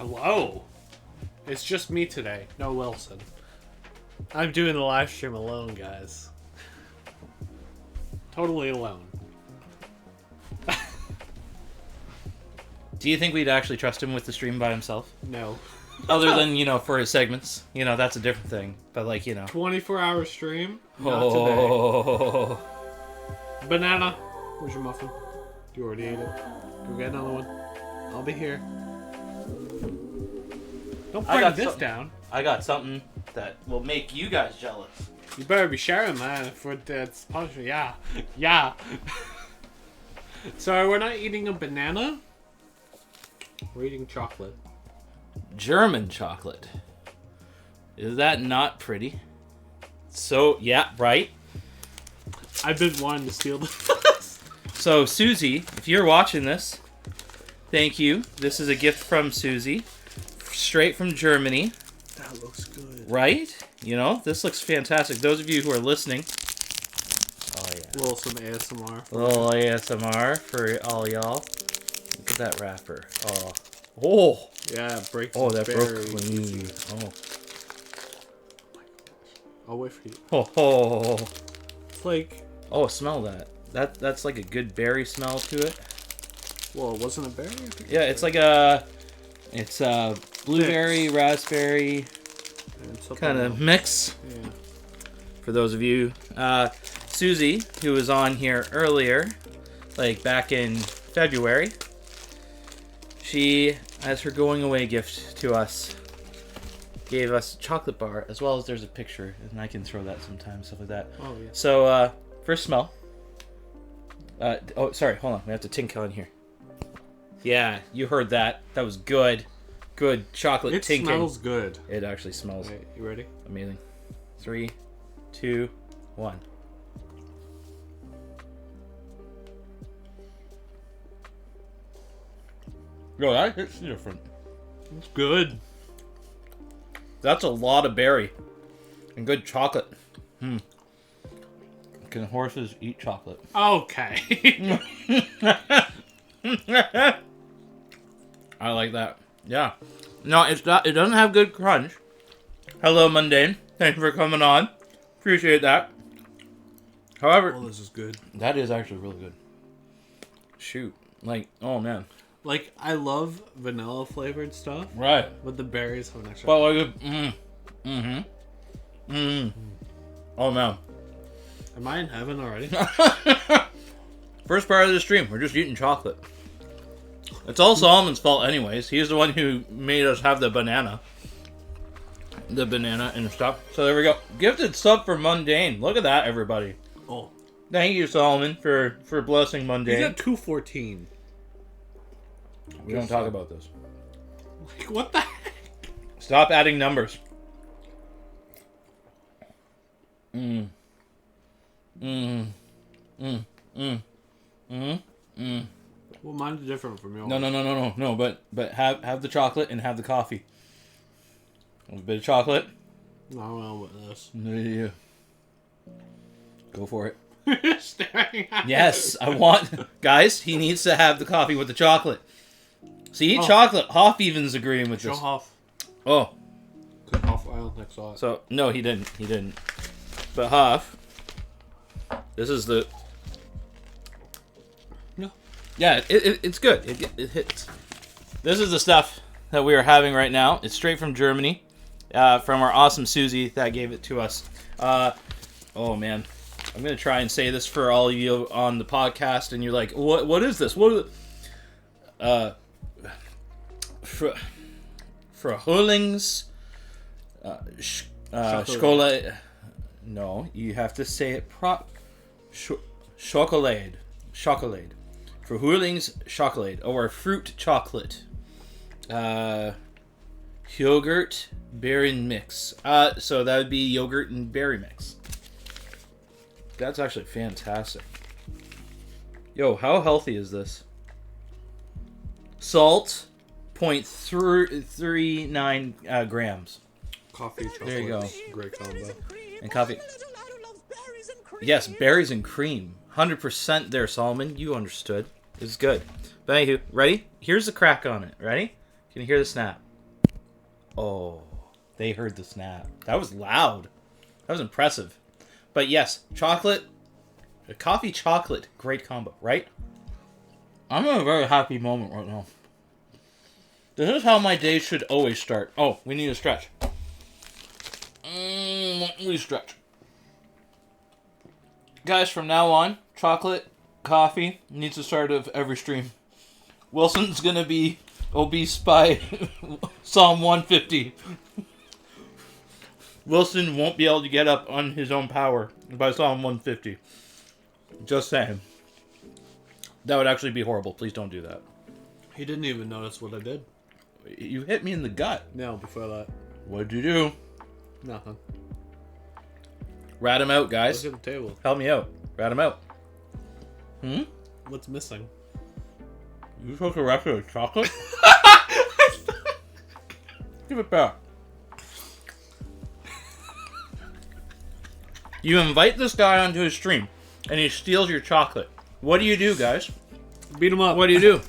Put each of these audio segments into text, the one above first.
Hello. It's just me today. No Wilson. I'm doing the live stream alone, guys. Totally alone. Do you think we'd actually trust him with the stream by himself? No. Other than, for his segments. That's a different thing. But, 24-hour stream? Not today. Banana. Where's your muffin? You already ate it. Go get another one. I'll be here. Don't bring this down. I got something that will make you guys jealous. You better be sharing that for that's punishment. Yeah. Yeah. So we're not eating a banana? We're eating chocolate. German chocolate. Is that not pretty? So, yeah, right? I've been wanting to steal this. So, Susie, if you're watching this, thank you. This is a gift from Susie. Straight from Germany. That looks good. Right? This looks fantastic. Those of you who are listening. Oh, yeah. Some ASMR. A little ASMR for all y'all. Look at that wrapper. Oh. Oh. Yeah, it breaks. Oh, that broke berries. clean. Oh. I'll wait for you. Oh. It's like. Oh, smell that. That's like a good berry smell to it. Well, it wasn't a berry? Yeah, it's like it's a blueberry, raspberry kind of mix. Yeah. For those of you, Susie, who was on here earlier, back in February, she, as her going away gift to us, gave us a chocolate bar, as well as there's a picture, and I can throw that sometimes, stuff like that. Oh, yeah. So, first smell. Sorry, hold on. We have to tink on here. Yeah, you heard that. That was good. Good chocolate tinking. It smells good. It actually smells. Okay, you ready? Amazing. 3, 2, 1. Yo, that hits different. It's good. That's a lot of berry. And good chocolate. Can horses eat chocolate? Okay. I like that. Yeah. No, it's not. It doesn't have good crunch. Hello, Mundane. Thanks for coming on. Appreciate that. However, this is good. That is actually really good. Shoot. Oh man. I love vanilla flavored stuff. Right. But the berries have an extra. But Oh man. Am I in heaven already? First part of the stream, we're just eating chocolate. It's all Solomon's fault anyways. He's the one who made us have the banana. The banana and stuff. So there we go. Gifted sub for Mundane. Look at that, everybody. Oh. Thank you, Solomon, for blessing Mundane. He's at 214. We don't talk about this. What the heck? Stop adding numbers. Well, mine's different from yours. No. But have the chocolate and have the coffee. A bit of chocolate. No, well, with this. Yeah. Go for it. Staring at Yes, I want... Guys, he needs to have the coffee with the chocolate. See, chocolate. Hoff even's agreeing with Show this. Hoff. Oh. Good Hoff. I don't think so. So, no, he didn't. But Hoff, this is the... No. Yeah, it's good. It hits. This is the stuff that we are having right now. It's straight from Germany. From our awesome Susie that gave it to us. Oh, man. I'm going to try and say this for all of you on the podcast, and you're like, what is this? What is it? Frühlings... Schkola... No, you have to say it chocolate. Chocolate. Verhoeling's chocolate. Or fruit chocolate. Yogurt berry mix. So that would be yogurt and berry mix. That's actually fantastic. Yo, how healthy is this? Salt, 0.39 grams. Coffee, chocolate. There you go. Great combo. And coffee. Yes, berries and cream. 100% there, Solomon. You understood. It's good. But anywho, ready? Here's the crack on it. Ready? Can you hear the snap? Oh, they heard the snap. That was loud. That was impressive. But yes, chocolate, coffee chocolate, great combo, right? I'm in a very happy moment right now. This is how my day should always start. Oh, we need a stretch. Let me stretch. Guys, from now on, chocolate, coffee needs to start of every stream. Wilson's gonna be obese by Psalm 150. Wilson won't be able to get up on his own power by Psalm 150. Just saying. That would actually be horrible. Please don't do that. He didn't even notice what I did. You hit me in the gut. No, before that. What'd you do? Nothing. Rat him out, guys. Look at the table. Help me out. Rat him out. What's missing? You took a rest of the chocolate? Give it back. You invite this guy onto his stream, and he steals your chocolate. What do you do, guys? Beat him up. What do you do?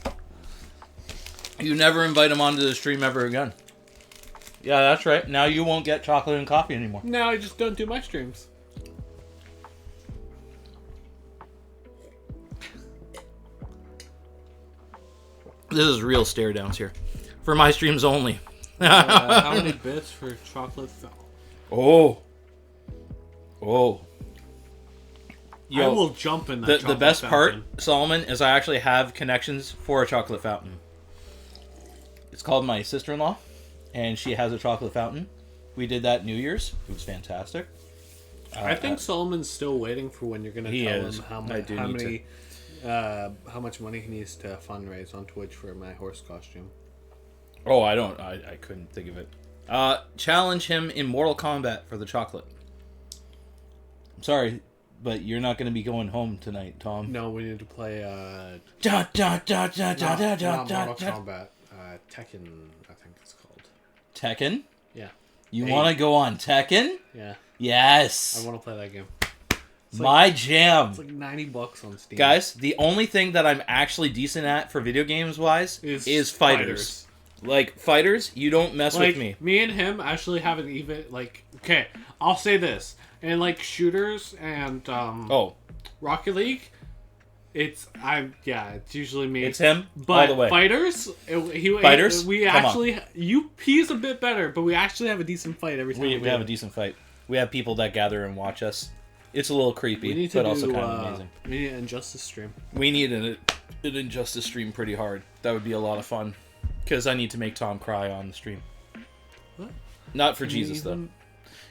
You never invite him onto the stream ever again. Yeah, that's right. Now you won't get chocolate and coffee anymore. No, I just don't do my streams. This is real stare downs here. For my streams only. How many bits for chocolate? Oh. Oh. I will jump in that The best part, Solomon, is I actually have connections for a chocolate fountain. It's called my sister-in-law, and she has a chocolate fountain. We did that New Year's. It was fantastic. I think Solomon's still waiting for when you're going to tell him how much money he needs to fundraise on Twitch for my horse costume. Oh, I couldn't think of it. Challenge him in Mortal Kombat for the chocolate. I'm sorry, but you're not going to be going home tonight, Tom. No, we need to play Not Mortal Kombat. Tekken, I think it's called. Tekken? Yeah. You want to go on Tekken? Yeah. Yes. I want to play that game. My jam. It's like $90 on Steam. Guys, the only thing that I'm actually decent at for video games wise is fighters. Like fighters, you don't mess with me. Me and him actually haven't even okay, I'll say this. In like shooters and Rocket League, it's usually me. It's him but all the way. Fighters, he's a bit better, but we actually have a decent fight every time. We have a decent fight. We have people that gather and watch us. It's a little creepy, but also kind of amazing. We need an Injustice stream. We need an Injustice stream pretty hard. That would be a lot of fun. Because I need to make Tom cry on the stream. What? Not for Jesus, though.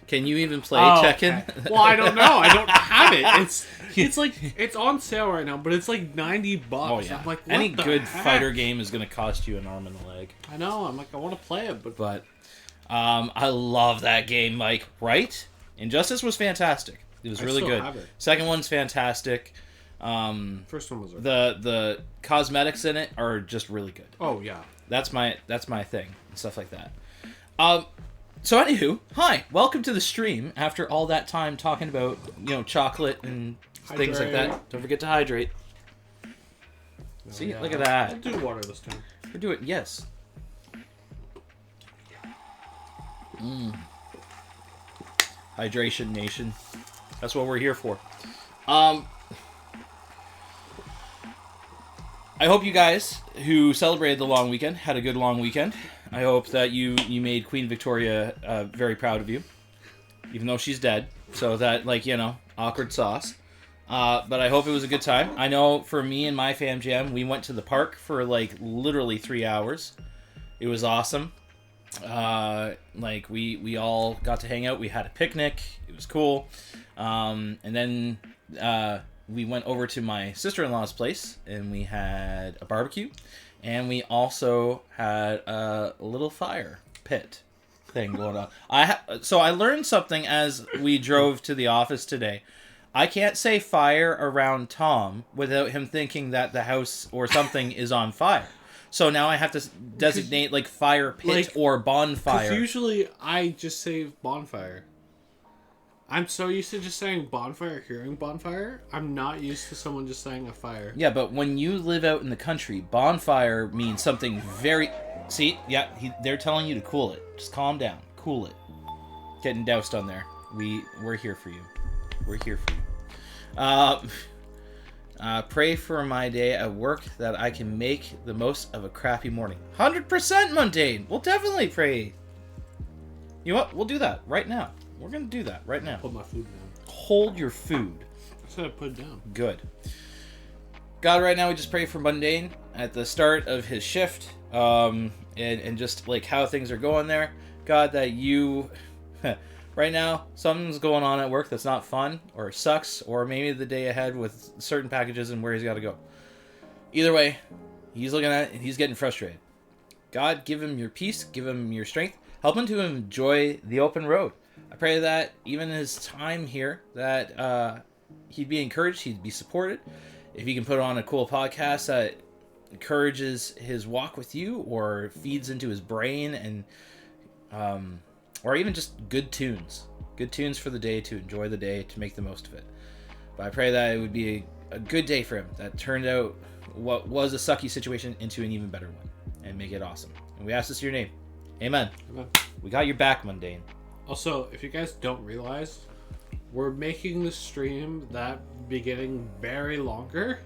Can you even play Tekken? Okay. Well, I don't know. I don't have it. It's like it's on sale right now, but it's like $90. Oh yeah. I'm like, what Any the good heck? fighter game is going to cost you an arm and a leg. I know. I'm like, I want to play it, but I love that game, Mike. Right? Injustice was fantastic. It was really good. Have it. Second one's fantastic. First one was okay. The cosmetics in it are just really good. Oh yeah. That's my thing and stuff like that. So anywho, hi, welcome to the stream. After all that time talking about chocolate and things like that, don't forget to hydrate. See, look at that. I'll do water this time. We're doing yes. Hydration Nation. That's what we're here for. I hope you guys who celebrated the long weekend had a good long weekend. I hope that you made Queen Victoria very proud of you, even though she's dead. So that awkward sauce. But I hope it was a good time. I know for me and my fam jam, we went to the park for literally 3 hours. It was awesome. We all got to hang out. We had a picnic. It was cool. And then we went over to my sister-in-law's place, and we had a barbecue, and we also had a little fire pit thing going on. So I learned something as we drove to the office today. I can't say fire around Tom without him thinking that the house or something is on fire. So now I have to designate like fire pit or bonfire. Because usually I just say bonfire. I'm so used to just saying bonfire, hearing bonfire. I'm not used to someone just saying a fire. Yeah, but when you live out in the country, bonfire means something very... See? Yeah, they're telling you to cool it. Just calm down. Cool it. Getting doused on there. We're here for you. We're here for you. Pray for my day at work that I can make the most of a crappy morning. 100% mundane. We'll definitely pray. You know what? We'll do that right now. We're going to do that right now. Put my food down. Hold your food. I said I put it down. Good. God, right now we just pray for Mundane at the start of his shift, and just like how things are going there. God, that you... right now, something's going on at work that's not fun, or sucks, or maybe the day ahead with certain packages and where he's got to go. Either way, he's looking at it and he's getting frustrated. God, give him your peace, give him your strength, help him to enjoy the open road. I pray that even his time here, that he'd be encouraged, he'd be supported. If he can put on a cool podcast that encourages his walk with you or feeds into his brain, and or even just good tunes for the day, to enjoy the day, to make the most of it. But I pray that it would be a good day for him, that turned out what was a sucky situation into an even better one, and make it awesome. And we ask this in your name. Amen. Amen. We got your back, Mundane. Also, if you guys don't realize, we're making the stream that be getting very longer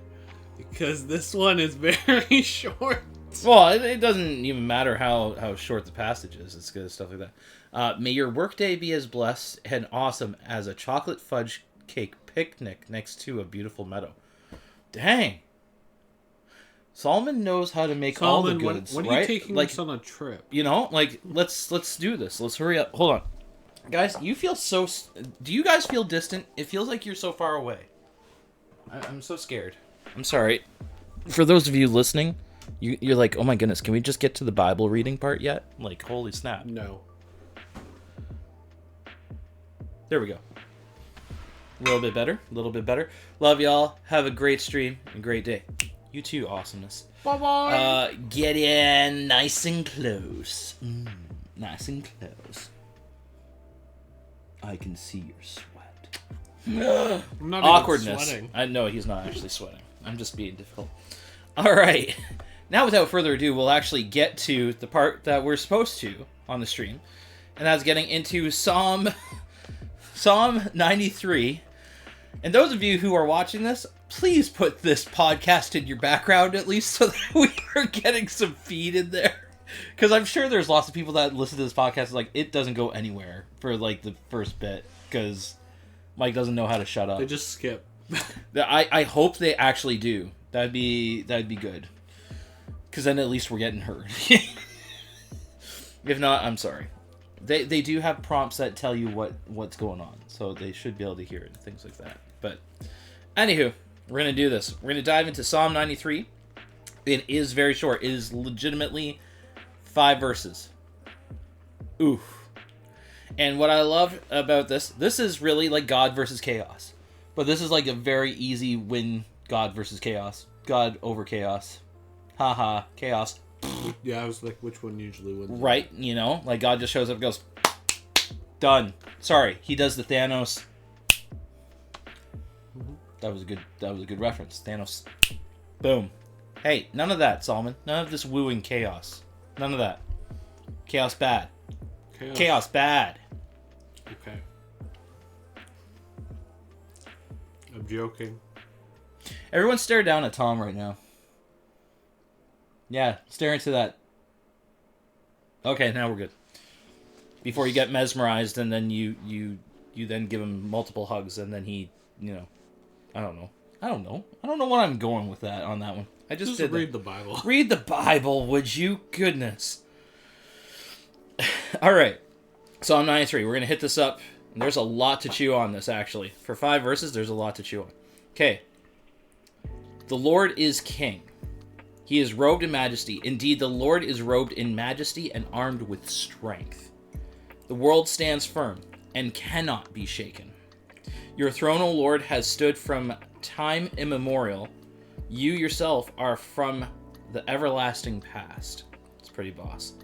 because this one is very short. Well, it doesn't even matter how short the passage is. It's good stuff like that. May your workday be as blessed and awesome as a chocolate fudge cake picnic next to a beautiful meadow. Dang. Solomon knows how to make all the goods, when right? Are you taking like, us on a trip? You know, like, let's do this. Let's hurry up. Hold on. Guys, you feel so... Do you guys feel distant? It feels like you're so far away. I'm so scared. I'm sorry. For those of you listening, you're like, oh my goodness, can we just get to the Bible reading part yet? Like, holy snap. No. There we go. A little bit better. Love y'all. Have a great stream and great day. You too, awesomeness. Bye-bye. Get in nice and close. Nice and close. I can see your sweat. I'm not Awkwardness. Even sweating. I know he's not actually sweating. I'm just being difficult. All right. Now, without further ado, we'll actually get to the part that we're supposed to on the stream, and that's getting into Psalm 93. And those of you who are watching this, please put this podcast in your background at least, so that we are getting some feed in there. Because I'm sure there's lots of people that listen to this podcast like, it doesn't go anywhere for like the first bit because Mike doesn't know how to shut up. They just skip. I hope they actually do. That'd be good. Because then at least we're getting heard. If not, I'm sorry. They do have prompts that tell you what's going on, so they should be able to hear it and things like that. But anywho, we're gonna do this. We're gonna dive into Psalm 93. It is very short. It is legitimately 5 verses. Oof. And what I love about this is really like God versus chaos. But this is like a very easy win, God versus chaos. God over chaos. Haha, chaos. Yeah, I was like, which one usually wins? Right, you know? Like God just shows up and goes, done. Sorry, he does the Thanos. That was a good reference. Thanos. Boom. Hey, none of that, Solomon. None of this wooing chaos. None of that. Chaos bad. Chaos bad. Okay. I'm joking. Everyone stare down at Tom right now. Yeah, stare into that. Okay, now we're good. Before you get mesmerized and then you then give him multiple hugs and then he, I don't know. I don't know what I'm going with that on that one. I just did read the Bible. Read the Bible, would you? Goodness. All right. Psalm 93. We're going to hit this up. And there's a lot to chew on this, actually. For 5 verses, there's a lot to chew on. Okay. The Lord is king. He is robed in majesty. Indeed, the Lord is robed in majesty and armed with strength. The world stands firm and cannot be shaken. Your throne, O Lord, has stood from time immemorial. You yourself are from the everlasting past. It's pretty boss.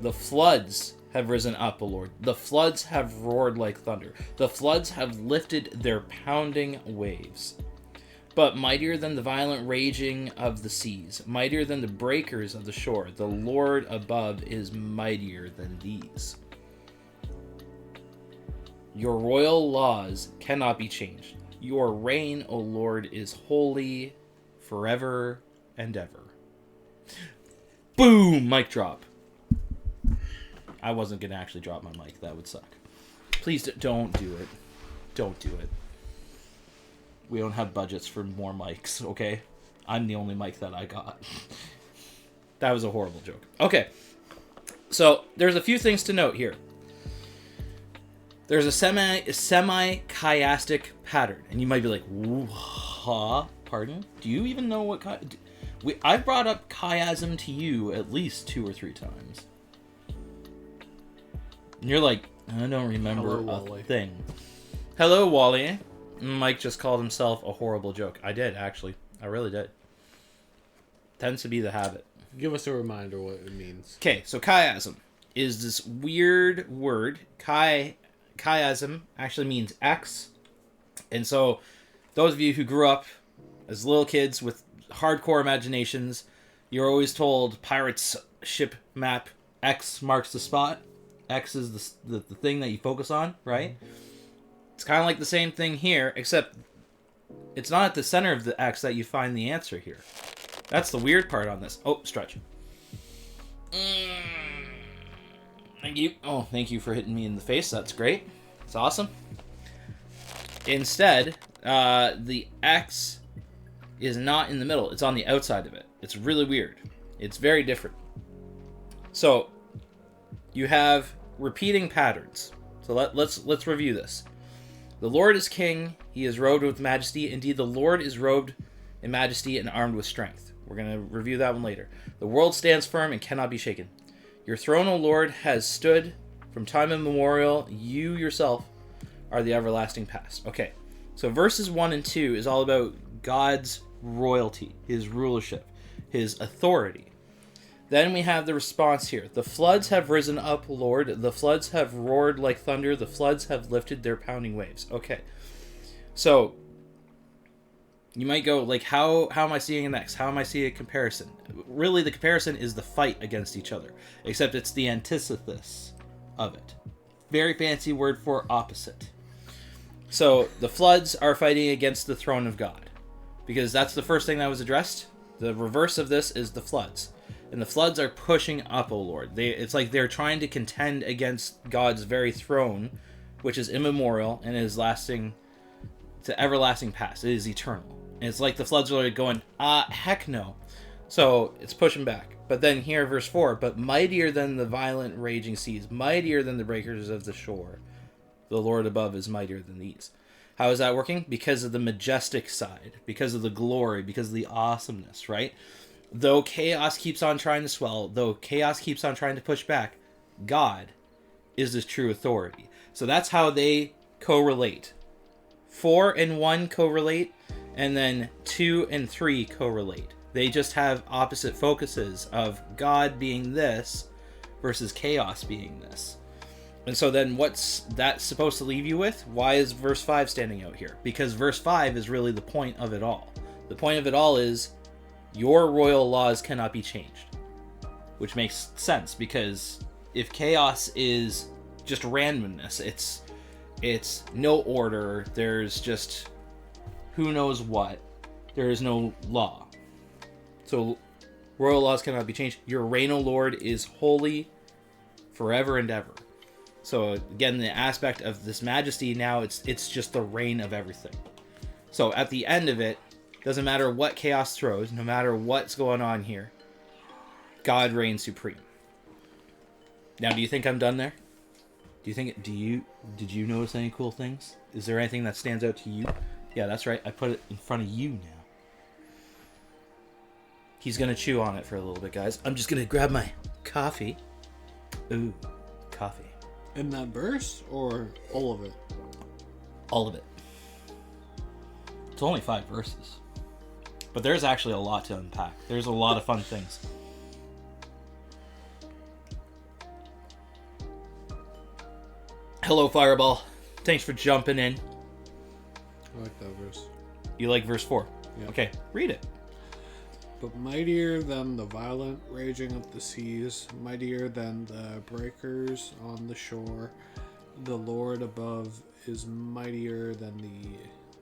The floods have risen up, O Lord. The floods have roared like thunder. The floods have lifted their pounding waves. But mightier than the violent raging of the seas, mightier than the breakers of the shore, the Lord above is mightier than these. Your royal laws cannot be changed. Your reign, O Lord, is holy forever and ever. Boom! Mic drop. I wasn't going to actually drop my mic. That would suck. Please don't do it. Don't do it. We don't have budgets for more mics, okay? I'm the only mic that I got. That was a horrible joke. Okay. So, there's a few things to note here. There's a semi-chiastic pattern. And you might be like, huh? Pardon? Do you even know what... I've brought up chiasm to you at least 2 or 3 times. And you're like, I don't remember a thing. Hello, Wally. Mike just called himself a horrible joke. I did, actually. I really did. Tends to be the habit. Give us a reminder what it means. Okay, so chiasm is this weird word. Chiasm actually means X. And so, those of you who grew up as little kids with hardcore imaginations, you're always told pirates ship map X marks the spot. X is the thing that you focus on, right? It's kind of like the same thing here, except it's not at the center of the X that you find the answer here. That's the weird part on this. Oh, stretch. Thank you. Oh, thank you for hitting me in the face. That's great. It's awesome. Instead, the X is not in the middle. It's on the outside of it. It's really weird. It's very different. So, you have repeating patterns. So let's review this. The Lord is king. He is robed with majesty. Indeed, the Lord is robed in majesty and armed with strength. We're going to review that one later. The world stands firm and cannot be shaken. Your throne, O Lord, has stood from time immemorial. You yourself are the everlasting past. Okay, so verses 1 and 2 is all about God's royalty, his rulership, his authority. Then we have the response here. The floods have risen up, Lord. The floods have roared like thunder. The floods have lifted their pounding waves. Okay. So, you might go, like, how am I seeing an X? How am I seeing a comparison? Really, the comparison is the fight against each other. Except it's the antithesis of it. Very fancy word for opposite. So, the floods are fighting against the throne of God. Because that's the first thing that was addressed. The reverse of this is the floods. And the floods are pushing up, O Lord. It's like they're trying to contend against God's very throne, which is immemorial and is lasting to everlasting past. It is eternal. And it's like the floods are like going, heck no. So it's pushing back. But then here, verse 4, but mightier than the violent raging seas, mightier than the breakers of the shore, the Lord above is mightier than these. How is that working? Because of the majestic side, because of the glory, because of the awesomeness, right? Though chaos keeps on trying to swell, though chaos keeps on trying to push back, God is His true authority. So that's how they correlate. 4 and 1 correlate, and then 2 and 3 correlate. They just have opposite focuses of God being this versus chaos being this. And so then what's that supposed to leave you with? Why is verse 5 standing out here? Because verse 5 is really the point of it all. The point of it all is your royal laws cannot be changed. Which makes sense, because if chaos is just randomness, it's no order, there's just who knows what, there is no law. So royal laws cannot be changed. Your reign, O Lord, is holy forever and ever. So again, the aspect of this majesty now, it's just the reign of everything. So at the end of it, doesn't matter what chaos throws, no matter what's going on here, God reigns supreme. Now, do you think I'm done there? Did you notice any cool things? Is there anything that stands out to you? Yeah, that's right. I put it in front of you now. He's going to chew on it for a little bit, guys. I'm just going to grab my coffee. Ooh, coffee. In that verse, or all of it? All of it. It's only 5 verses. But there's actually a lot to unpack. There's a lot of fun things. Hello, Fireball. Thanks for jumping in. I like that verse. You like verse 4? Yeah. Okay, read it. But mightier than the violent raging of the seas, mightier than the breakers on the shore, the Lord above is mightier than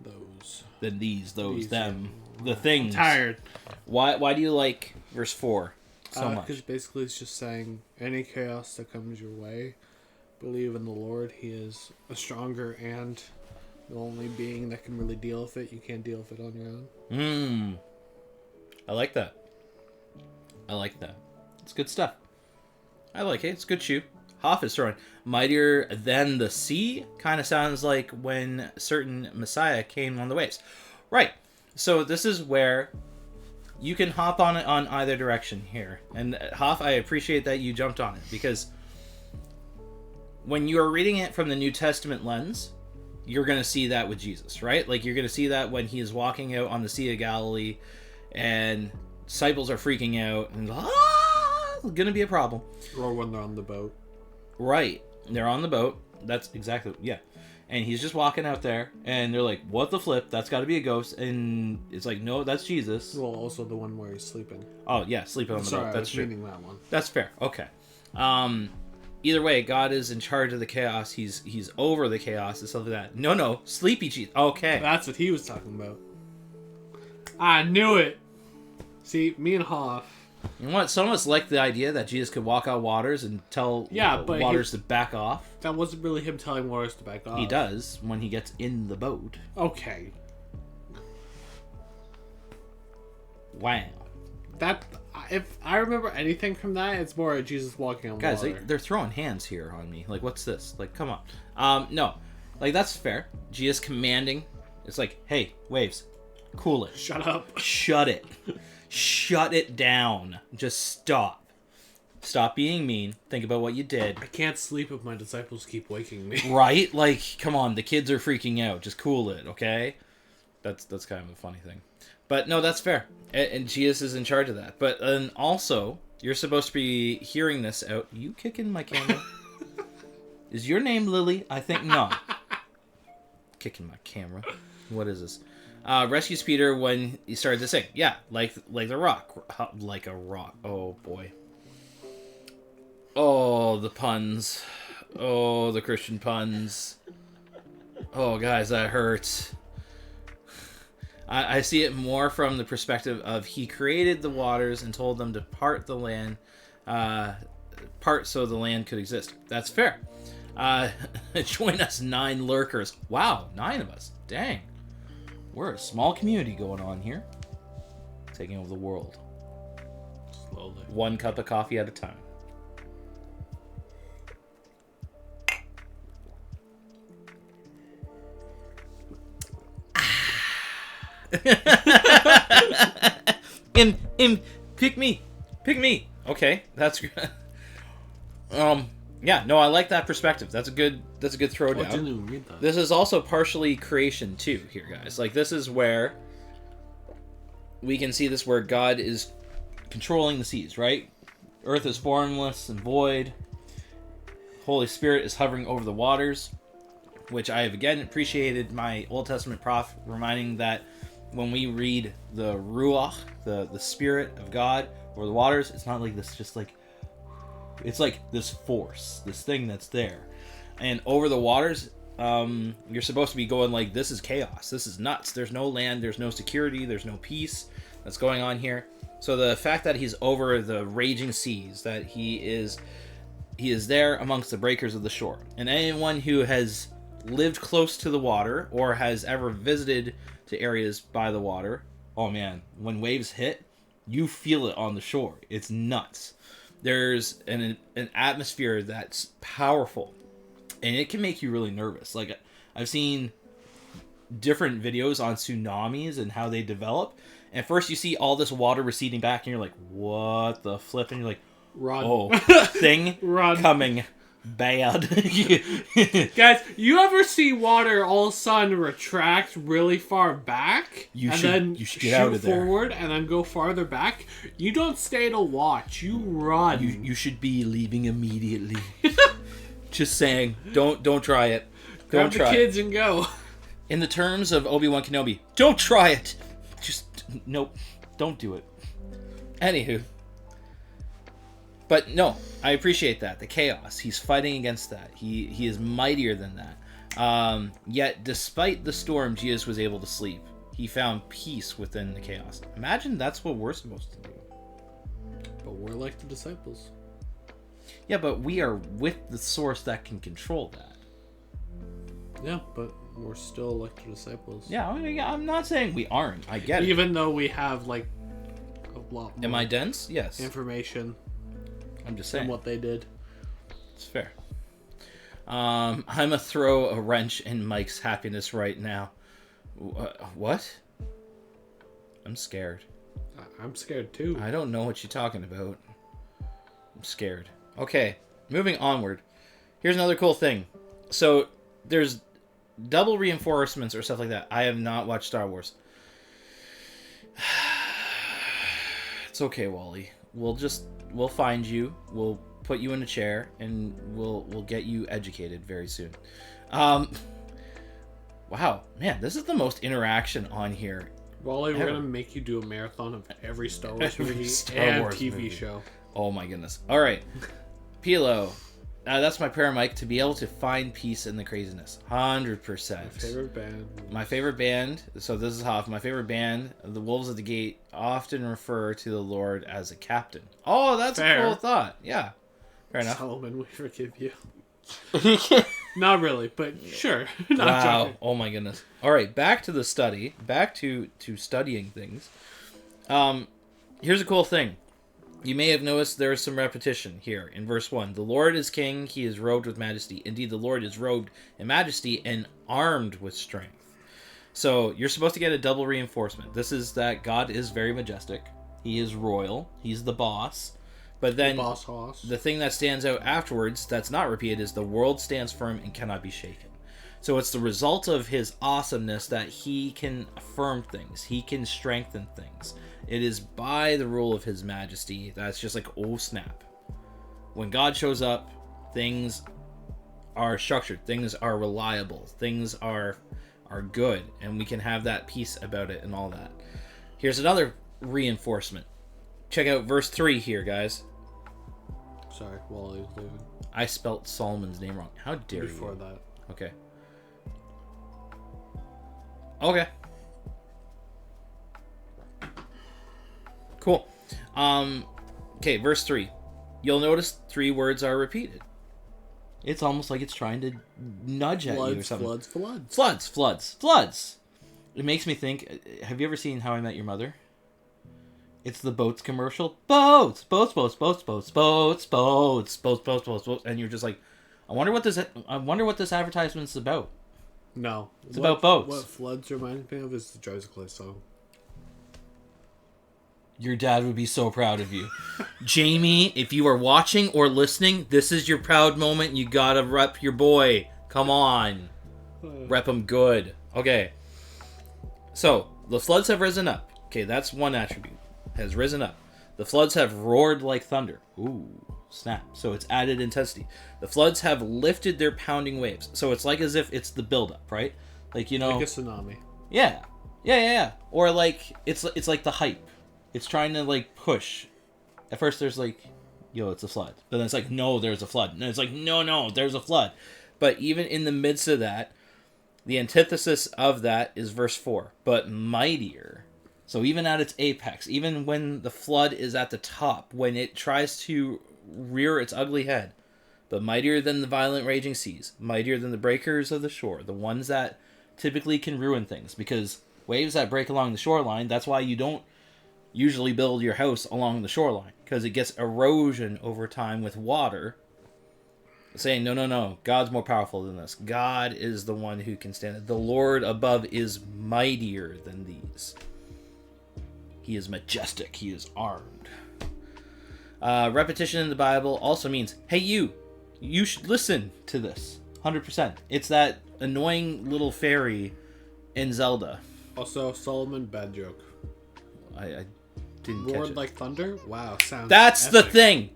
those. Than these, them, the things. I'm tired. Why do you like verse 4 so much? Because basically it's just saying, any chaos that comes your way, believe in the Lord. He is a stronger and the only being that can really deal with it. You can't deal with it on your own. I like that. It's good stuff. I like it. It's good chew. Hoff is throwing mightier than the sea. Kind of sounds like when certain Messiah came on the waves. Right. So this is where you can hop on it on either direction here. And Hoff, I appreciate that you jumped on it, because when you're reading it from the New Testament lens, you're going to see that with Jesus, right? Like, you're going to see that when he is walking out on the Sea of Galilee and disciples are freaking out and it's going to be a problem. Or when they're on the boat. Right. They're on the boat. That's exactly, yeah. And he's just walking out there and they're like, what the flip? That's got to be a ghost. And it's like, no, that's Jesus. Well, also the one where he's sleeping. Oh, yeah, sleeping on the boat. That's true. Meaning that one. That's fair. Okay. Either way, God is in charge of the chaos. He's over the chaos and stuff like that. No, sleepy Jesus. Okay. That's what he was talking about. I knew it. See, me and Hoff. You know what? Some of us like the idea that Jesus could walk on waters and tell waters to back off. That wasn't really him telling waters to back off. He does when he gets in the boat. Okay. Wow. That, if I remember anything from that, it's more of Jesus walking on water. Guys, they're throwing hands here on me. Like, what's this? Like, come on. No. Like, that's fair. Jesus commanding. It's like, hey, waves, cool it. Shut up. Shut it. Shut it down. Just stop. Stop being mean. Think about what you did. I can't sleep if my disciples keep waking me. Right? Like, come on. The kids are freaking out. Just cool it, okay? That's kind of a funny thing. But no, that's fair. And Jesus is in charge of that. But then also, you're supposed to be hearing this out. You kicking my camera? Is your name Lily? I think not. Kicking my camera. What is this? Rescues Peter when he started to sing. Yeah, like the rock. Like a rock. Oh, boy. Oh, the puns. Oh, the Christian puns. Oh, guys, that hurts. I see it more from the perspective of he created the waters and told them to part the land, part so the land could exist. That's fair. Join us 9 lurkers. Wow, 9 of us. Dang. We're a small community going on here. Taking over the world. Slowly. 1 cup of coffee at a time. Pick me. Okay, that's good. Yeah, no, I like that perspective. That's a good throwdown. I didn't even read that. This is also partially creation too here, guys. Like, this is where we can see this, where God is controlling the seas, right? Earth is formless and void. Holy Spirit is hovering over the waters, which I have again appreciated my Old Testament prof reminding that when we read the Ruach, the Spirit of God, or the waters, it's not like this, just like, it's like this force, this thing that's there. And over the waters, you're supposed to be going like, this is chaos, this is nuts, there's no land, there's no security, there's no peace that's going on here. So the fact that he's over the raging seas, that he is there amongst the breakers of the shore. And anyone who has lived close to the water or has ever visited to areas by the water, oh man, when waves hit, you feel it on the shore. It's nuts. There's an atmosphere that's powerful, and it can make you really nervous. Like, I've seen different videos on tsunamis and how they develop. And first you see all this water receding back, and you're like, what the flip? And you're like, Run. oh, thing Run. coming bad. Guys, you ever see water all of a sudden retract really far back? You and should- then you should get out of there. forward and then go farther back? You don't stay to watch. You run. You should be leaving immediately. Just saying, don't try it. Don't Grab the try it. kids and go. In the terms of Obi-Wan Kenobi, don't try it. Just, nope, don't do it. Anywho. But no, I appreciate that. The chaos. He's fighting against that. He is mightier than that. Yet, despite the storm, Jesus was able to sleep. He found peace within the chaos. Imagine that's what we're supposed to do. But we're like the disciples. Yeah, but we are with the source that can control that. Yeah, but we're still like the disciples. Yeah, I'm not saying we aren't. I get it. Even though we have like a lot more Am I dense? Yes. information I'm just than saying. what they did. It's fair. I'm gonna throw a wrench in Mike's happiness right now. What? I'm scared. I'm scared too. I don't know what you're talking about. I'm scared. Okay, moving onward. Here's another cool thing. So there's double reinforcements or stuff like that. I have not watched Star Wars. It's okay, Wally. We'll find you. We'll put you in a chair and we'll get you educated very soon. Wow, man, this is the most interaction on here. Wally, we're Ever. gonna make you do a marathon of every Star Wars Every movie Star and Wars TV movie. show. Oh my goodness. All right, Pilo. That's my prayer, Mike, to be able to find peace in the craziness. 100%. My favorite band. My favorite band, so this is Hoff, my favorite band, the Wolves of the Gate, often refer to the Lord as a captain. Oh, that's Fair. a cool thought. Yeah. Fair enough. Solomon, we forgive you. Not really, but sure. Not Wow. joking. Oh my goodness. All right, back to the study. Back to studying things. Here's a cool thing. You may have noticed there is some repetition here in verse 1. The Lord is king, he is robed with majesty. Indeed, the Lord is robed in majesty and armed with strength. So you're supposed to get a double reinforcement. This is that God is very majestic. He is royal. He's the boss. But then Boss Hoss. the thing that stands out afterwards that's not repeated is the world stands firm and cannot be shaken. So it's the result of his awesomeness that he can affirm things. He can strengthen things. It is by the rule of his majesty that's just like, oh snap. When God shows up, things are structured. Things are reliable. Things are good. And we can have that peace about it and all that. Here's another reinforcement. Check out verse 3 here, guys. Sorry, Wally was leaving. I spelt Solomon's name wrong. How dare Before you? that. Okay. Okay. Cool. Okay, verse 3. You'll notice 3 words are repeated. It's almost like it's trying to nudge at you or Floods, something. floods, floods. Floods, floods, floods. It makes me think, have you ever seen How I Met Your Mother? It's the boats commercial. Boats, boats, boats, boats, boats, boats, boats, boats, boats, boats, boats, and you're just like, I wonder what this advertisement's about. No. It's about boats. What floods reminds me of is the Joseph Clay song. Your dad would be so proud of you. Jamie, if you are watching or listening, this is your proud moment. You gotta rep your boy. Come on. Rep him good. Okay. So, the floods have risen up. Okay, that's one attribute. Has risen up. The floods have roared like thunder. Ooh, snap. So it's added intensity. The floods have lifted their pounding waves. So it's like as if it's the buildup, right? Like, you know. Like a tsunami. Yeah. Or like, it's like the hype. It's trying to like push. At first there's like, yo, it's a flood. But then it's like, no, there's a flood. And it's like, no, there's a flood. But even in the midst of that, the antithesis of that is verse 4. But mightier. So even at its apex, even when the flood is at the top, when it tries to rear its ugly head, but mightier than the violent raging seas, mightier than the breakers of the shore, the ones that typically can ruin things. Because waves that break along the shoreline, that's why you don't usually build your house along the shoreline, because it gets erosion over time with water, saying, no, God's more powerful than this. God is the one who can stand it. The Lord above is mightier than these. He is majestic. He is armed. Repetition in the Bible also means, hey, you should listen to this. 100%. It's that annoying little fairy in Zelda. Also, Solomon, bad joke. I didn't catch Roared it. like thunder? Wow, sounds That's the epic. thing.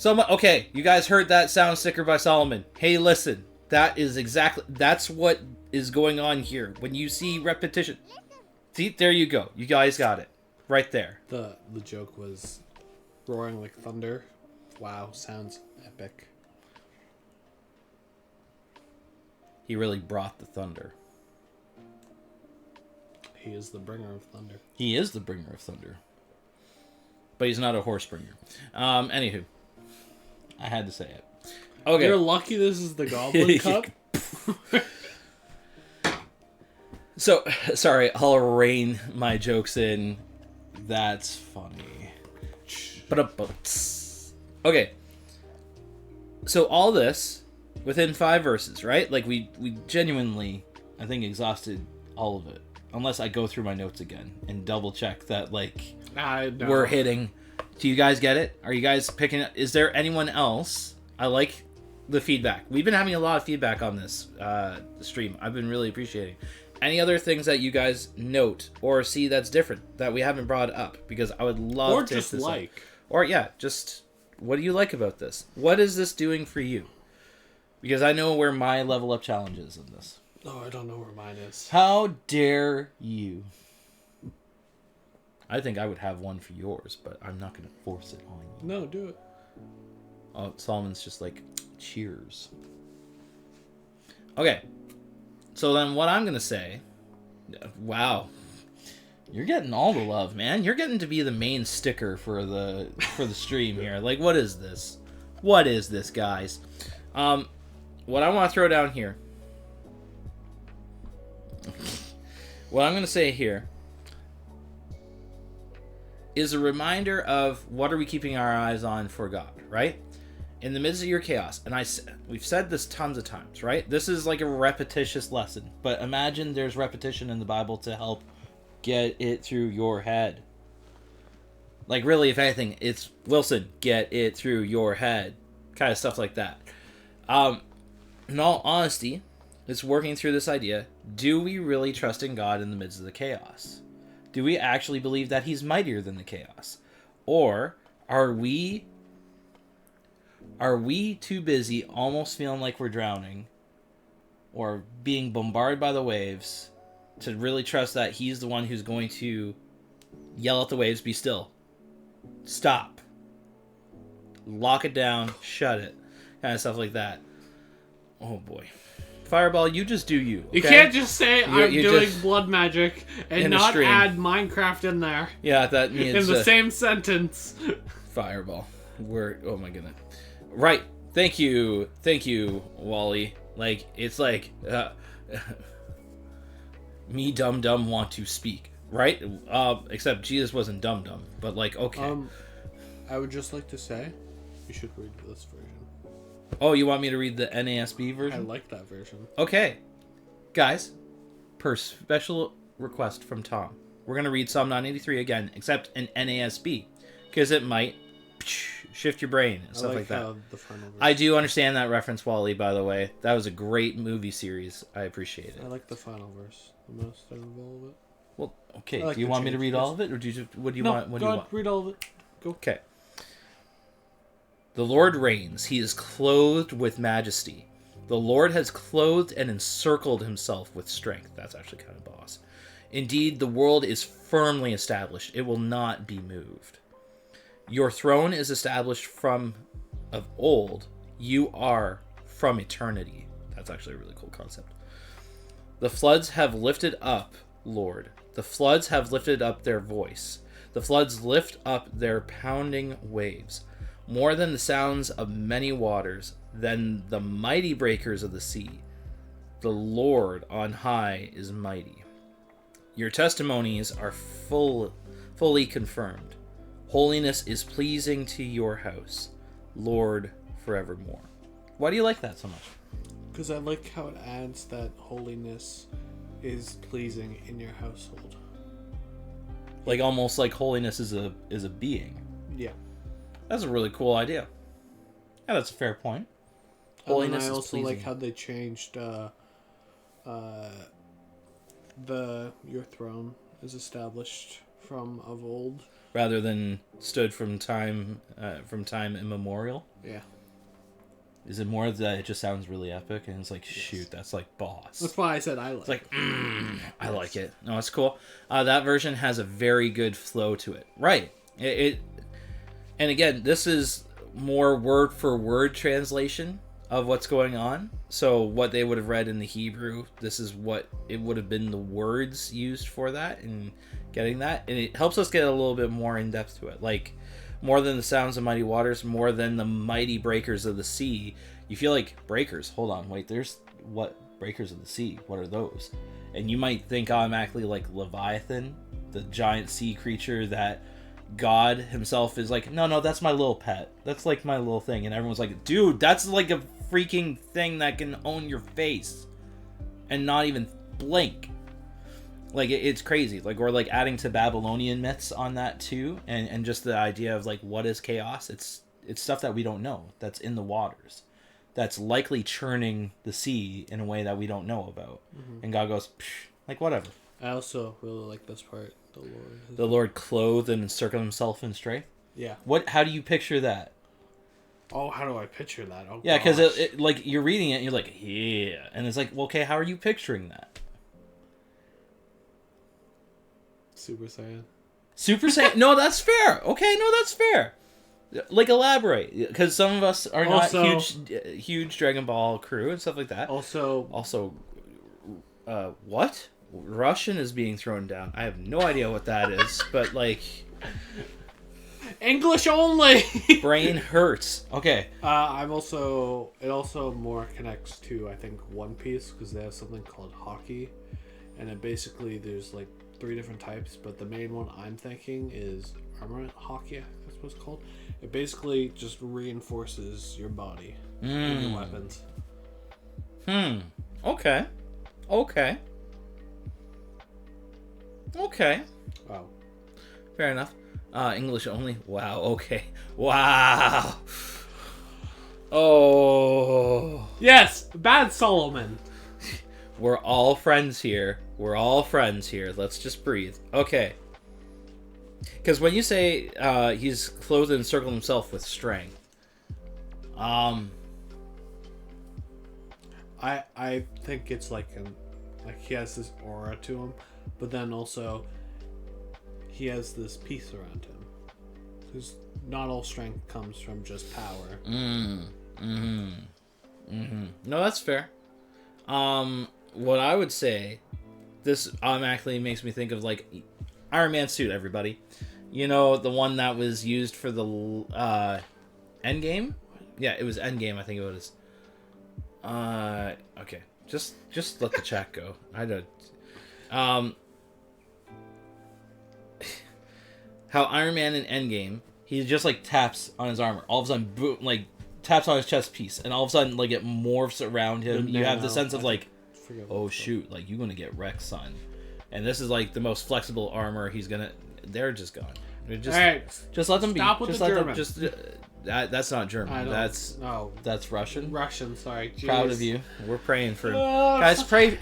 Okay, you guys heard that sound sticker by Solomon. Hey, listen. That's what is going on here. When you see repetition. See, there you go. You guys got it. Right there. The joke was roaring like thunder. Wow, sounds epic. He really brought the thunder. He is the bringer of thunder. He is the bringer of thunder. But he's not a horse bringer. Anywho. I had to say it. Okay. You're lucky this is the Goblin Cup. So, sorry, I'll rein my jokes in. That's funny. Okay. So all this within 5 verses, right? Like we genuinely, I think, exhausted all of it. Unless I go through my notes again and double check that, like, No. we're hitting. Do you guys get it? Are you guys picking up? Is there anyone else? I like the feedback. We've been having a lot of feedback on this stream. I've been really appreciating. Any other things that you guys note or see that's different that we haven't brought up? Because I would love Or to just hit this up. like. Or yeah, just what do you like about this? What is this doing for you? Because I know where my level up challenge is in this. Oh, I don't know where mine is. How dare you? I think I would have one for yours, but I'm not going to force it on you. No, do it. Oh, Solomon's just like, cheers. Okay. So then what I'm going to say... Wow. You're getting all the love, man. You're getting to be the main sticker for the stream here. Like, what is this? What is this, guys? What I want to throw down here... What I'm going to say here is a reminder of what are we keeping our eyes on for God, right? In the midst of your chaos, and we've said this tons of times, right? This is like a repetitious lesson, but imagine there's repetition in the Bible to help get it through your head. Like, really, if anything, it's Wilson, get it through your head, kind of stuff like that. In all honesty, it's working through this idea: do we really trust in God in the midst of the chaos? Do we actually believe that he's mightier than the chaos? Or are we too busy almost feeling like we're drowning or being bombarded by the waves to really trust that he's the one who's going to yell at the waves, be still, stop, lock it down, shut it, kind of stuff like that? Oh boy. Fireball, you just do you. Okay? You can't just say I'm you doing just- blood magic and in the not stream. add Minecraft in there Yeah, that means in the same sentence. Fireball. Oh my goodness. Right. Thank you, Wally. Like, it's like me dumb want to speak, right? Except Jesus wasn't dumb, but like, okay. I would just like to say you should read this version. Oh, you want me to read the NASB I version? like that version. Okay. Guys, per special request from Tom, we're going to read Psalm 983 again, except in NASB, because it might shift your brain and stuff like that. The final version. I do understand that reference, Wally, by the way. That was a great movie series. I appreciate it. I like the final verse the most out of all of it. Well, okay. I like Do you the want me to read changes. all of it, or what do you No, want? What go do you ahead, want? read all of it. Go. Okay. The Lord reigns. He is clothed with majesty. The Lord has clothed and encircled himself with strength. That's actually kind of boss. Indeed, the world is firmly established. It will not be moved. Your throne is established from of old. You are from eternity. That's actually a really cool concept. The floods have lifted up, Lord. The floods have lifted up their voice. The floods lift up their pounding waves. More than the sounds of many waters, than the mighty breakers of the sea. The Lord on high is mighty. Your testimonies are fully confirmed. Holiness is pleasing to your house, Lord, forevermore. Why do you like that so much? Because I like how it adds that holiness is pleasing in your household. Like almost like holiness is a being. Yeah. That's a really cool idea. Yeah, that's a fair point. Holiness I is also pleasing. like how they changed your throne is established from of old. Rather than stood from time immemorial. Yeah. Is it more that it just sounds really epic and it's like, shoot, that's like boss. That's why I said I like. It's like, I like it. No, it's cool. That version has a very good flow to it. Right. And again, this is more word for word translation of what's going on. So what they would have read in the Hebrew, this is what it would have been the words used for that and getting that. And it helps us get a little bit more in depth to it. Like, more than the sounds of mighty waters, more than the mighty breakers of the sea. You feel like breakers. Hold on, wait, there's what? Breakers of the sea. What are those? And you might think automatically like Leviathan, the giant sea creature that God himself is like, no, that's my little pet. That's like my little thing. And everyone's like, dude, that's like a freaking thing that can own your face and not even blink. Like, it's crazy. Like, we're like adding to Babylonian myths on that too, and just the idea of like, what is chaos? It's stuff that we don't know that's in the waters, that's likely churning the sea in a way that we don't know about. And God goes, psh, like, whatever. I also really like this part. The Lord clothed and encircled himself in strength. Yeah. How do you picture that? Oh, how do I picture that? Oh, yeah, because it like you're reading it and you're like, yeah, and it's like, well, okay, how are you picturing that? Super Saiyan. Super Saiyan? No, that's fair. Okay, no, that's fair. Like, elaborate, because some of us are Also, not huge Dragon Ball crew and stuff like that. Also, what? Russian is being thrown down. I have no idea what that is, but like, English only. brain hurts. Okay. It also more connects to, I think, One Piece, because they have something called hockey, and it basically there's like 3 different types, but the main one I'm thinking is armament hockey. I think that's what it's called. It basically just reinforces your body and your weapons. Okay. Wow. Fair enough. English only. Wow. Okay. Wow. Oh. Yes, Bad Solomon. We're all friends here. Let's just breathe. Okay. Because when you say he's clothed and encircled himself with strength, I think it's like he has this aura to him, but then also he has this peace around him. Because not all strength comes from just power. No, that's fair. What I would say, this automatically makes me think of like Iron Man suit, everybody. You know, the one that was used for the Endgame? Yeah, it was Endgame, I think it was. Okay. Just let the chat go. I don't. How Iron Man in Endgame, he just like taps on his armor. All of a sudden, boom, like taps on his chest piece, and all of a sudden, like it morphs around him. You have the sense of like, oh shoot, like you're gonna get wrecked, son. And this is like the most flexible armor he's gonna. They're just gone. Just, all right, just let them be. Stop with just the let German. them. Just that's not German. That's Russian. Russian. Sorry. Jeez. Proud of you. We're praying for guys. Pray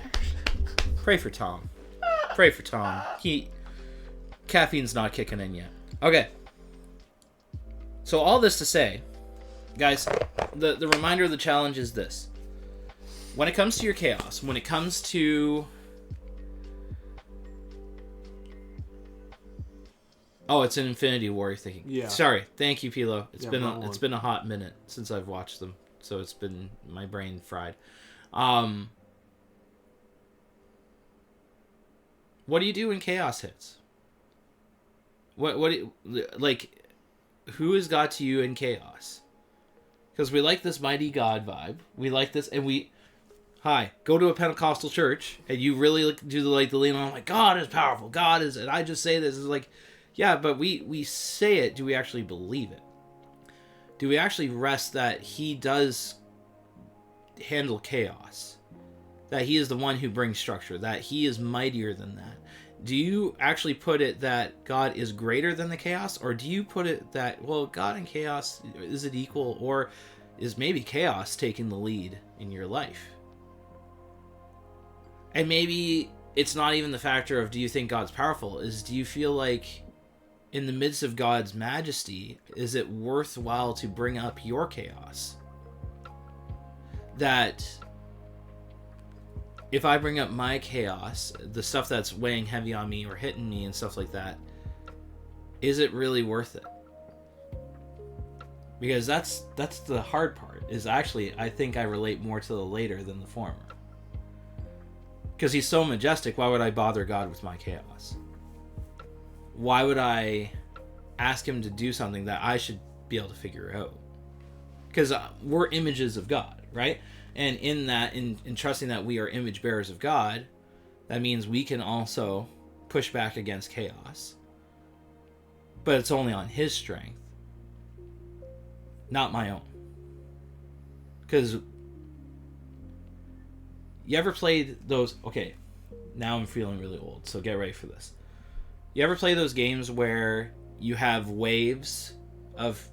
for Tom. Pray for Tom. Caffeine's not kicking in yet. Okay. So all this to say, guys, the reminder of the challenge is this. When it comes to your chaos, when it comes to... Oh, it's an Infinity War, you're thinking. Yeah. Sorry. Thank you, Pilo. It's it's been a hot minute since I've watched them. So it's been my brain fried. What do you do when chaos hits? What do you, like, who has got to you in chaos? Because we like this mighty God vibe. We like this, and go to a Pentecostal church, and you really do the lean on, like, God is powerful, God is, and I just say this, is like, yeah, but we say it, do we actually believe it? Do we actually rest that he does handle chaos, that he is the one who brings structure, that he is mightier than that? Do you actually put it that God is greater than the chaos, or do you put it that, well, God and chaos, is it equal, or is maybe chaos taking the lead in your life? And maybe it's not even the factor of do you think God's powerful, is do you feel like in the midst of God's majesty, is it worthwhile to bring up your chaos? That if I bring up my chaos, the stuff that's weighing heavy on me or hitting me and stuff like that, is it really worth it? Because that's the hard part, is actually, I think I relate more to the later than the former. Because he's so majestic, why would I bother God with my chaos? Why would I ask him to do something that I should be able to figure out? Because we're images of God, right? And in that, in trusting that we are image bearers of God, that means we can also push back against chaos. But it's only on his strength, not my own. Because you ever played those... Okay, now I'm feeling really old, so get ready for this. You ever play those games where you have waves of,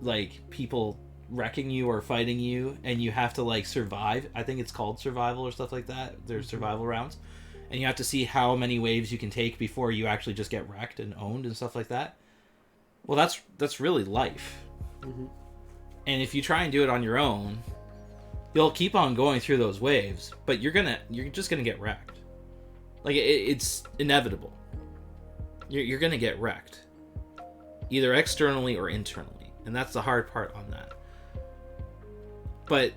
like, people wrecking you or fighting you, and you have to, like, survive? I think it's called survival or stuff like that. There's survival rounds. And you have to see how many waves you can take before you actually just get wrecked and owned and stuff like that. Well, that's really life. Mm-hmm. And if you try and do it on your own, you'll keep on going through those waves, but you're just gonna get wrecked. Like, it's inevitable. You're gonna get wrecked, either externally or internally, and that's the hard part on that. But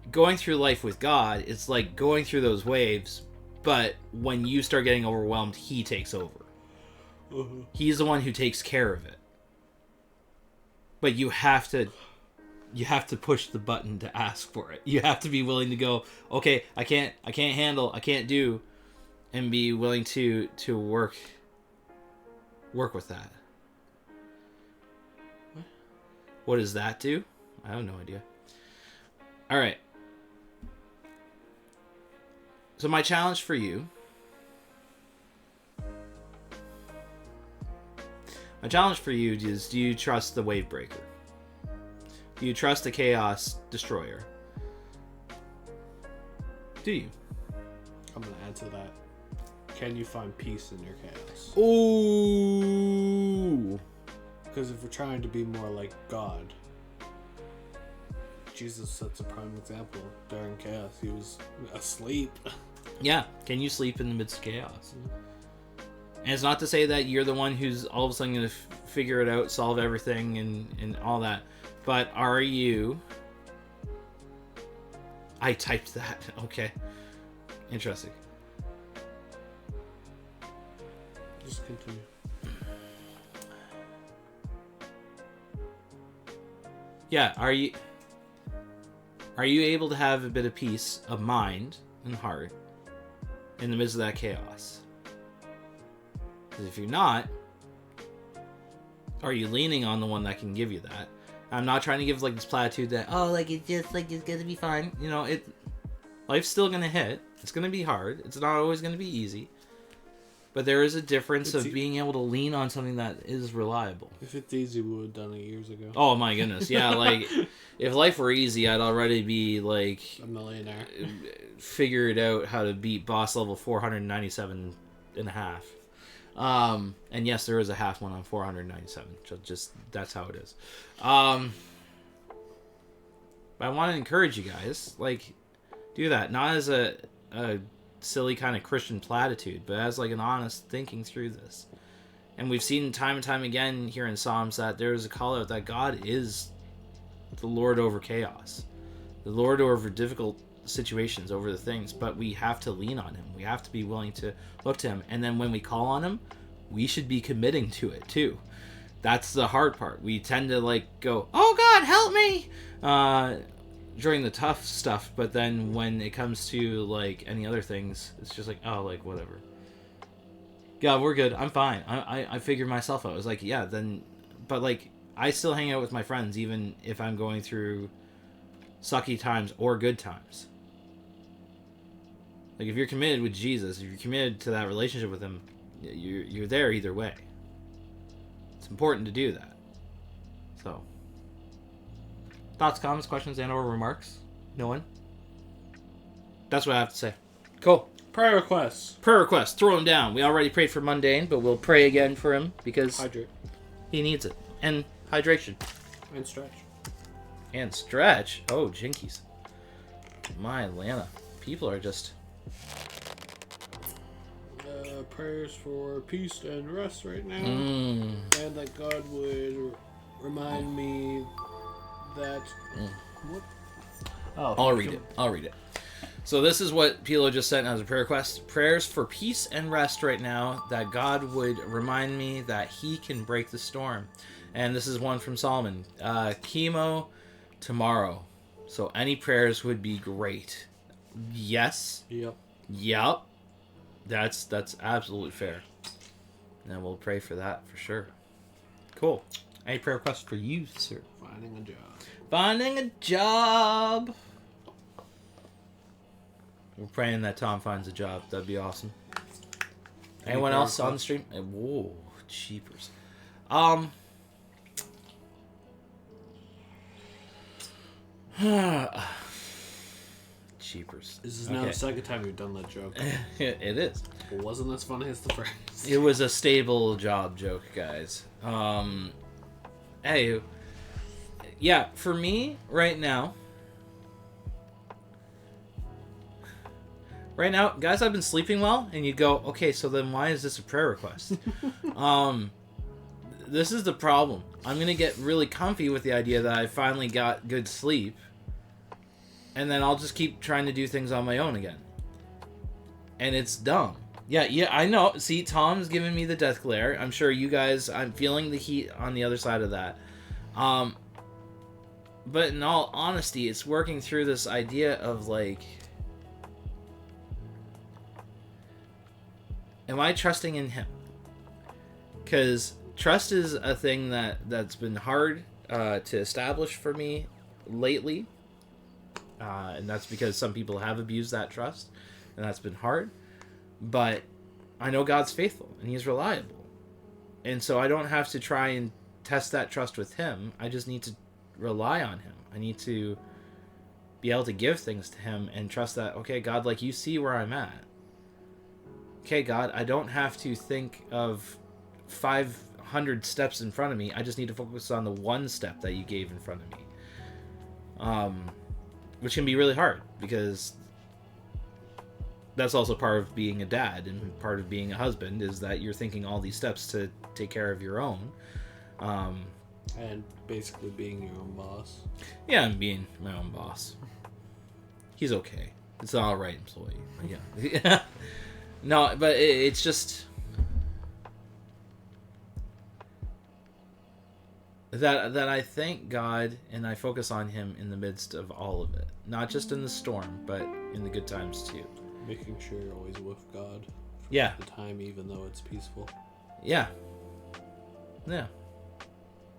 going through life with God, it's like going through those waves, but when you start getting overwhelmed, he takes over. Mm-hmm. He's the one who takes care of it. But you have to push the button to ask for it. You have to be willing to go, okay, I can't handle, I can't do, and be willing to work with that. What does that do? I have no idea. All right. So my challenge for you... is, do you trust the Wave Breaker? Do you trust the Chaos Destroyer? Do you? I'm going to add to that. Can you find peace in your chaos? Ooh! Because if we're trying to be more like God, Jesus sets a prime example. During chaos, he was asleep. Yeah. Can you sleep in the midst of chaos? And it's not to say that you're the one who's all of a sudden going to figure it out, solve everything, and all that. But are you... I typed that. Okay. Interesting. Just continue. Yeah, are you able to have a bit of peace of mind and heart in the midst of that chaos? Because if you're not, are you leaning on the one that can give you that? I'm not trying to give like this platitude that, oh, like it's just like it's gonna be fine. You know, life's still gonna hit. It's gonna be hard. It's not always gonna be easy. But there is a difference of being able to lean on something that is reliable. If it's easy, we would have done it years ago. Oh my goodness, yeah. Like, if life were easy, I'd already be like a millionaire. Figured out how to beat boss level 497 and a half. And yes, there is a half one on 497. Just that's how it is. But I want to encourage you guys, like, do that. Not as a silly kind of Christian platitude, but as like an honest thinking through this. And we've seen time and time again here in Psalms that there is a call out that God is the Lord over chaos, the Lord over difficult situations, over the things, but we have to lean on him. We have to be willing to look to him, and then when we call on him, we should be committing to it too. That's the hard part. We tend to like go, oh God, help me, during the tough stuff, but then when it comes to like any other things, it's just like, oh, like whatever. God, we're good. I'm fine. I figured myself out. I was like, yeah, then, but like I still hang out with my friends even if I'm going through sucky times or good times. Like, if you're committed with Jesus, if you're committed to that relationship with him, you're there either way. It's important to do that. So, thoughts, comments, questions, and/or remarks? No one? That's what I have to say. Cool. Prayer requests. Prayer requests. Throw them down. We already prayed for Mundane, but we'll pray again for him because Hydrate. he needs it. And hydration. And stretch. And stretch. Oh, jinkies. My Atlanta. People are just... Prayers for peace and rest right now. Mm. And that God would remind me that... What? Oh, I'll read it. So this is what Pilo just sent as a prayer request. Prayers for peace and rest right now, that God would remind me that he can break the storm. And this is one from Solomon. Chemo tomorrow. So any prayers would be great. Yes. Yep. That's absolutely fair. And we'll pray for that for sure. Cool. Any prayer requests for you, sir? Finding a job. We're praying that Tom finds a job. That'd be awesome. Anyone else on the stream? Whoa, cheapers. Cheapers. This is now the second time you've done that joke. It is. It wasn't as funny as the first. It was a stable job joke, guys. Hey, yeah, for me right now, guys, I've been sleeping well, and you go, okay, so then why is this a prayer request? This is the problem. I'm gonna get really comfy with the idea that I finally got good sleep, and then I'll just keep trying to do things on my own again. And it's dumb. Yeah, I know. See, Tom's giving me the death glare. I'm sure you guys, I'm feeling the heat on the other side of that. But in all honesty, it's working through this idea of, like, am I trusting in him? Because trust is a thing that's been hard to establish for me lately. And that's because some people have abused that trust, and that's been hard. But I know God's faithful, and he's reliable. And so I don't have to try and test that trust with him. I just need to rely on him. I need to be able to give things to him and trust that, okay, God, like, you see where I'm at. Okay, God, I don't have to think of 500 steps in front of me. I just need to focus on the one step that you gave in front of me. Which can be really hard, because that's also part of being a dad and part of being a husband, is that you're thinking all these steps to take care of your own. And basically being your own boss. Yeah, I'm being my own boss. He's okay. It's an alright employee. Yeah. No, but it's just that I thank God and I focus on him in the midst of all of it. Not just in the storm, but in the good times too. Making sure you're always with God. Yeah. The time, even though it's peaceful. Yeah.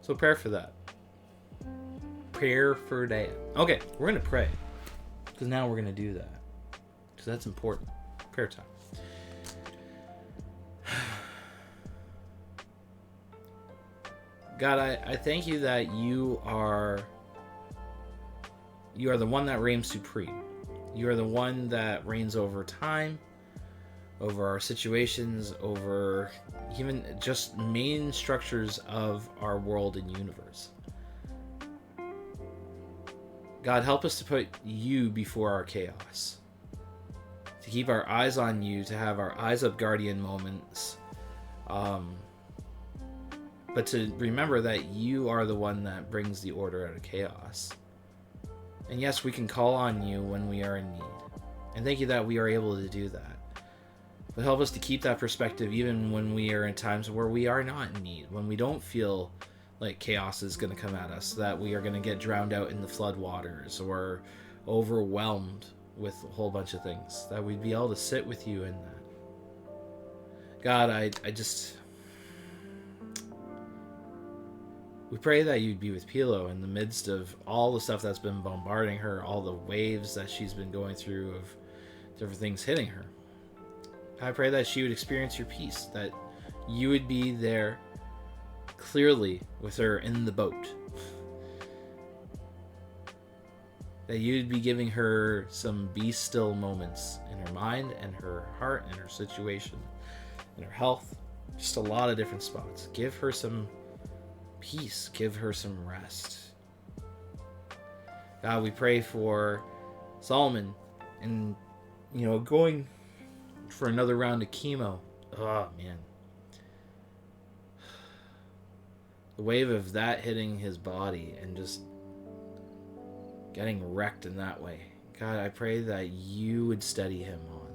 So prayer for that. Prayer for that. Okay, we're going to pray. Because now we're going to do that. Because that's important. Prayer time. God, I thank you that you are the one that reigns supreme. You are the one that reigns over time, over our situations, over even just main structures of our world and universe. God, help us to put you before our chaos. To keep our eyes on you, to have our eyes up guardian moments. But to remember that you are the one that brings the order out of chaos. And yes, we can call on you when we are in need. And thank you that we are able to do that. But help us to keep that perspective even when we are in times where we are not in need. When we don't feel like chaos is going to come at us. That we are going to get drowned out in the flood waters. Or overwhelmed with a whole bunch of things. That we'd be able to sit with you in that. God, I just... We pray that you'd be with Pilo in the midst of all the stuff that's been bombarding her, all the waves that she's been going through of different things hitting her. I pray that she would experience your peace, that you would be there clearly with her in the boat. That you'd be giving her some be still moments in her mind and her heart and her situation and her health. Just a lot of different spots. Give her some peace. Give her some rest. God, we pray for Solomon and, going for another round of chemo. Oh, man. The wave of that hitting his body and just getting wrecked in that way. God, I pray that you would steady him on.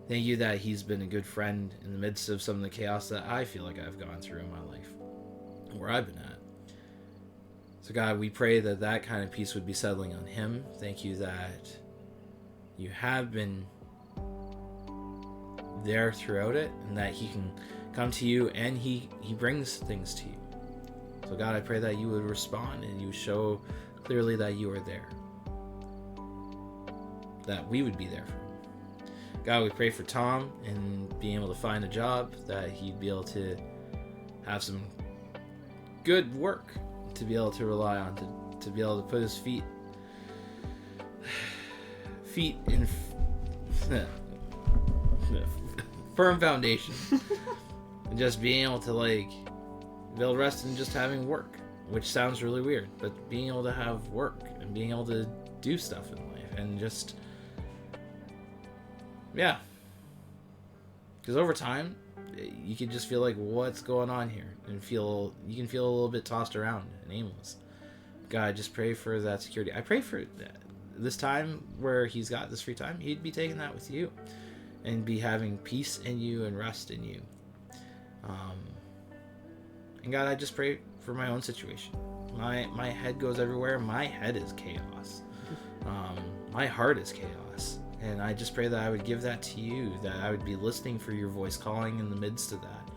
Thank you that he's been a good friend in the midst of some of the chaos that I feel like I've gone through in my life, where I've been at. So God, we pray that that kind of peace would be settling on him. Thank you that you have been there throughout it, and that he can come to you and he brings things to you. So God, I pray that you would respond and you show clearly that you are there, that we would be there for him. God, we pray for Tom and being able to find a job, that he'd be able to have some good work to be able to rely on, to be able to put his feet in firm foundation and just being able to build rest and just having work, which sounds really weird, but being able to have work and being able to do stuff in life and just, yeah, because over time you can just feel like, what's going on here, and you can feel a little bit tossed around and aimless. God, I just pray for that security. I pray for this time where he's got this free time, he'd be taking that with you and be having peace in you and rest in you. And God, I just pray for my own situation. My head goes everywhere. My head is chaos. My heart is chaos. And I just pray that I would give that to you, that I would be listening for your voice calling in the midst of that.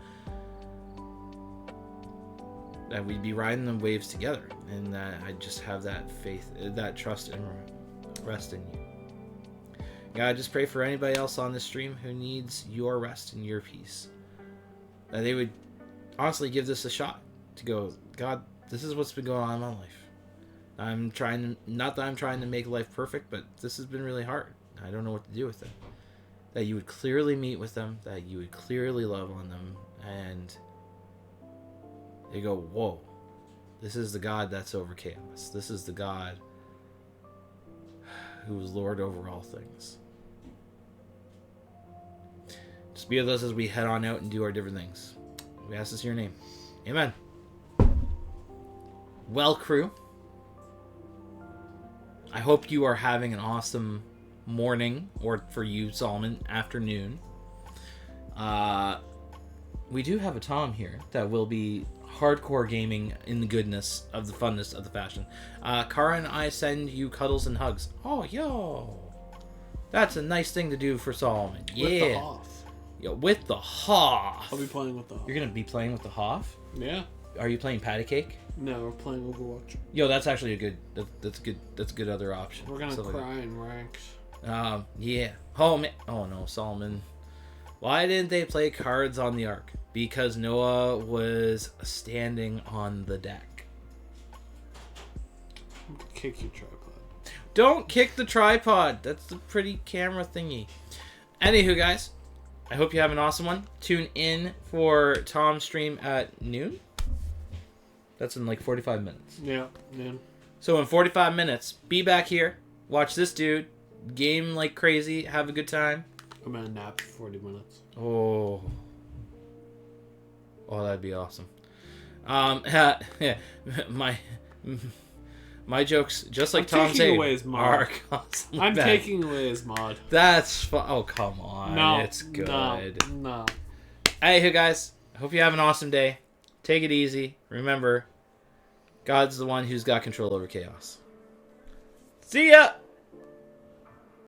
That we'd be riding the waves together, and that I just have that faith, that trust and rest in you. God, I just pray for anybody else on this stream who needs your rest and your peace, that they would honestly give this a shot, to go, God, this is what's been going on in my life. Not that I'm trying to make life perfect, but this has been really hard. I don't know what to do with it. That you would clearly meet with them, that you would clearly love on them, and they go, whoa, this is the God that's over chaos. This is the God who is Lord over all things. Just be with us as we head on out and do our different things. We ask this in your name. Amen. Well, crew, I hope you are having an awesome morning, or for you, Solomon, afternoon. We do have a Tom here that will be hardcore gaming in the goodness of the funness of the fashion. Kara and I send you cuddles and hugs. Oh, yo. That's a nice thing to do for Solomon. Yeah. With the Hoff. Yo, with the Hoff. I'll be playing with the Hoff. You're going to be playing with the Hoff? Yeah. Are you playing patty cake? No, we're playing Overwatch. Yo, that's actually a good, that's a good other option. We're going to cry in ranks. Yeah. Oh, man. Oh, no, Solomon. Why didn't they play cards on the Ark? Because Noah was standing on the deck. Kick your tripod. Don't kick the tripod. That's the pretty camera thingy. Anywho, guys, I hope you have an awesome one. Tune in for Tom's stream at noon. That's in 45 minutes. Yeah. So in 45 minutes, be back here. Watch this dude game like crazy. Have a good time. I'm going to nap for 40 minutes. Oh, that'd be awesome. My jokes, just like Tom said, are constantly I'm bad. taking away his mod. That's fun. Oh, come on. No, it's good. No. Hey, guys. I hope you have an awesome day. Take it easy. Remember, God's the one who's got control over chaos. See ya!